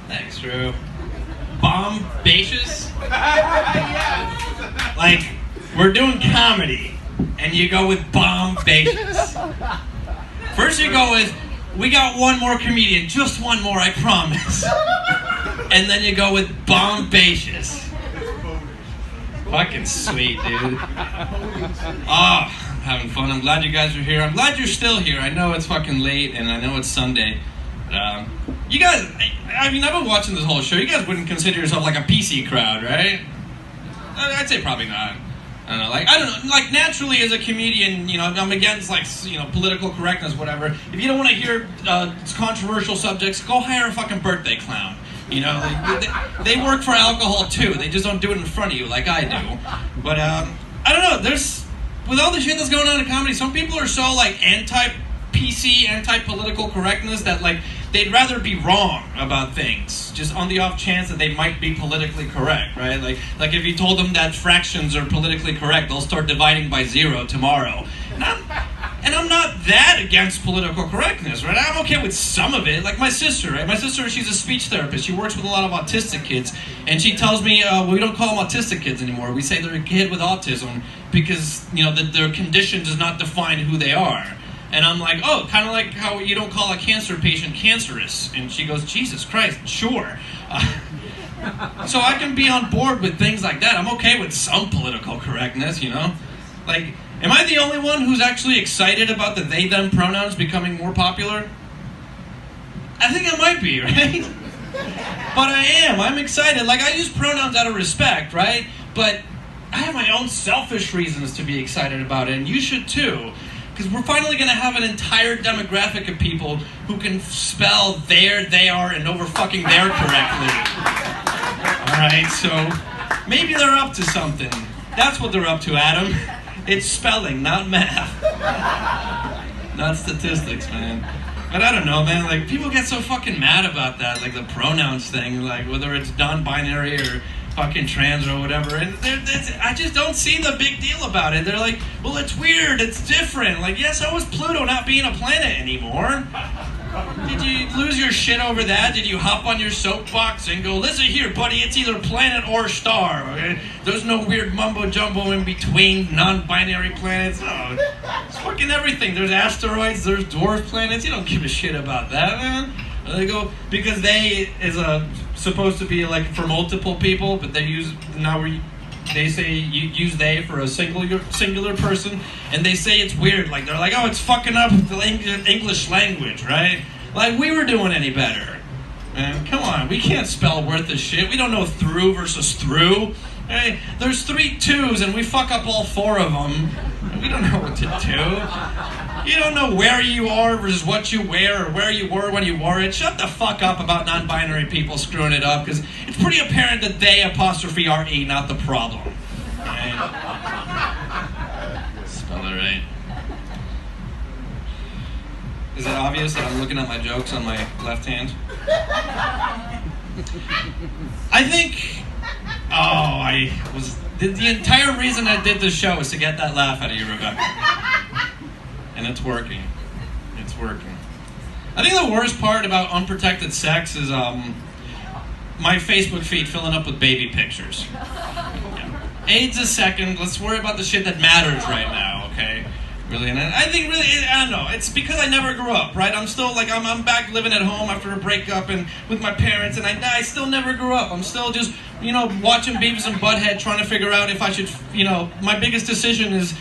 Thanks, Drew. Bombacious? Like, we're doing comedy, and you go with bombacious. First you go with, we got one more comedian, just one more, I promise. And then you go with bombacious. Fucking sweet, dude. I'm having fun. I'm glad you guys are here. I'm glad you're still here. I know it's fucking late, and I know it's Sunday. You guys, I mean, I've been watching this whole show. You guys wouldn't consider yourself like a PC crowd, right? I'd say probably not. I don't know, like naturally as a comedian, you know, I'm against like, you know, political correctness, whatever. If you don't want to hear controversial subjects, go hire a fucking birthday clown. You know, they work for alcohol too. They just don't do it in front of you like I do. But I don't know. With all the shit that's going on in comedy, some people are so like anti-PC, anti-political correctness that like they'd rather be wrong about things, just on the off chance that they might be politically correct, right? Like if you told them that fractions are politically correct, they'll start dividing by 0 tomorrow. And I'm not that against political correctness, right? I'm okay with some of it. Like my sister, right? My sister, she's a speech therapist. She works with a lot of autistic kids. And she tells me, we don't call them autistic kids anymore. We say they're a kid with autism because, you know, their condition does not define who they are. And I'm like, oh, kind of like how you don't call a cancer patient cancerous. And she goes, Jesus Christ, sure. So I can be on board with things like that. I'm okay with some political correctness, you know? Like, am I the only one who's actually excited about the they-them pronouns becoming more popular? I think I might be, right? But I am. I'm excited. Like, I use pronouns out of respect, right? But I have my own selfish reasons to be excited about it, and you should too. Because we're finally going to have an entire demographic of people who can spell there, they are, and over fucking there correctly. Alright, so maybe they're up to something. That's what they're up to, Adam. It's spelling, not math. Not statistics, man. But I don't know, man. Like, people get so fucking mad about that, like the pronouns thing, like whether it's non-binary or fucking trans or whatever. And I just don't see the big deal about it. They're like, well, it's weird, it's different. Like, yes, so was Pluto not being a planet anymore. Did you lose your shit over that? Did you hop on your soapbox and go, listen here, buddy, it's either planet or star, okay? There's no weird mumbo-jumbo in between non-binary planets. Oh, it's fucking everything. There's asteroids, there's dwarf planets. You don't give a shit about that, man. They go, because they is supposed to be like for multiple people, but they say you use they for a singular person, and they say it's weird. Like, they're like, oh, it's fucking up the English language, right? Like, we were doing any better. Man, come on, we can't spell worth of shit. We don't know through versus through. Hey, there's 3 twos, and we fuck up all 4 of them. We don't know what to do. You don't know where you are versus what you wear or where you were when you wore it. Shut the fuck up about non-binary people screwing it up, because it's pretty apparent that they apostrophe R-E, not the problem. Right? Spell it right. Is it obvious that I'm looking at my jokes on my left hand? I think... The entire reason I did this show is to get that laugh out of you, Rebecca. And it's working. It's working. I think the worst part about unprotected sex is my Facebook feed filling up with baby pictures. Yeah. AIDS is second. Let's worry about the shit that matters right now, okay? Really, and I think really, I don't know, it's because I never grew up, right? I'm still, like, I'm back living at home after a breakup and with my parents, and I still never grew up. I'm still just, you know, watching Beavis and Butthead, trying to figure out if I should, you know, my biggest decision is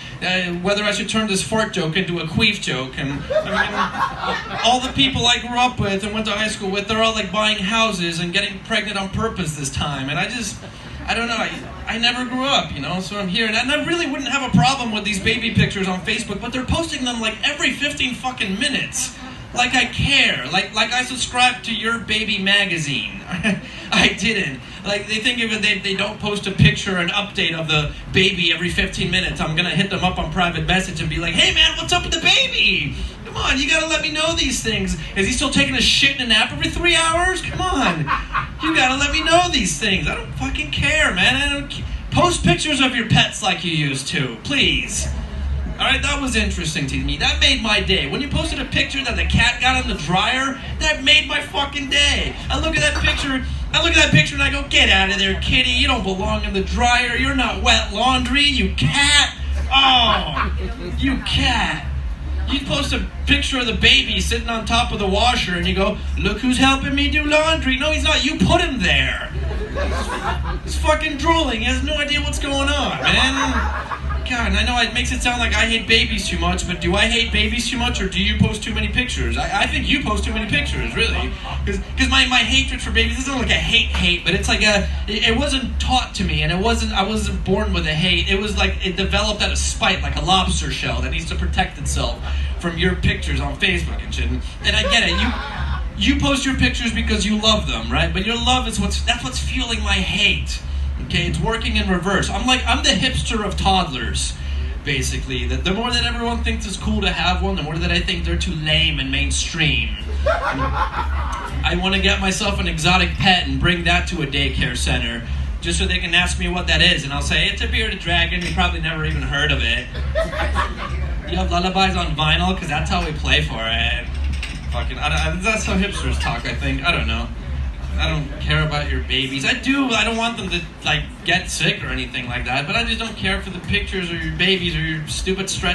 whether I should turn this fart joke into a queef joke. And, I mean, all the people I grew up with and went to high school with, they're all, like, buying houses and getting pregnant on purpose this time, and I don't know, I never grew up, you know, so I'm here, and I really wouldn't have a problem with these baby pictures on Facebook, but they're posting them like every 15 fucking minutes. Like I care, like I subscribe to Your Baby magazine. I didn't. Like, they think if they don't post a picture, an update of the baby every 15 minutes, I'm gonna hit them up on private message and be like, hey man, what's up with the baby? Come on, you gotta let me know these things. Is he still taking a shit and a nap every 3 hours? Come on. You gotta let me know these things. I don't fucking care, man. Post pictures of your pets like you used to, please. Alright, that was interesting to me. That made my day. When you posted a picture that the cat got on the dryer, that made my fucking day. I look at that picture and I go, get out of there, kitty. You don't belong in the dryer. You're not wet laundry, you cat. Oh, you cat. You post a picture of the baby sitting on top of the washer and you go, look who's helping me do laundry. No, he's not. You put him there. He's fucking drooling. He has no idea what's going on, man. God, and I know it makes it sound like I hate babies too much, but do I hate babies too much, or do you post too many pictures? I think you post too many pictures, really. Because my hatred for babies isn't like a hate, but it's like it wasn't taught to me, and I wasn't born with a hate. It was like, it developed out of spite, like a lobster shell that needs to protect itself from your pictures on Facebook and shit. And I get it, you post your pictures because you love them, right? But your love is that's what's fueling my hate. Okay, it's working in reverse. I'm the hipster of toddlers, basically. The more that everyone thinks it's cool to have one, the more that I think they're too lame and mainstream. I want to get myself an exotic pet and bring that to a daycare center, just so they can ask me what that is, and I'll say, it's a bearded dragon, you probably never even heard of it. You have lullabies on vinyl, because that's how we play for it. Fucking, that's how hipsters talk, I think. I don't know. I don't care about your babies. I don't want them to, like, get sick or anything like that, but I just don't care for the pictures or your babies or your stupid stress.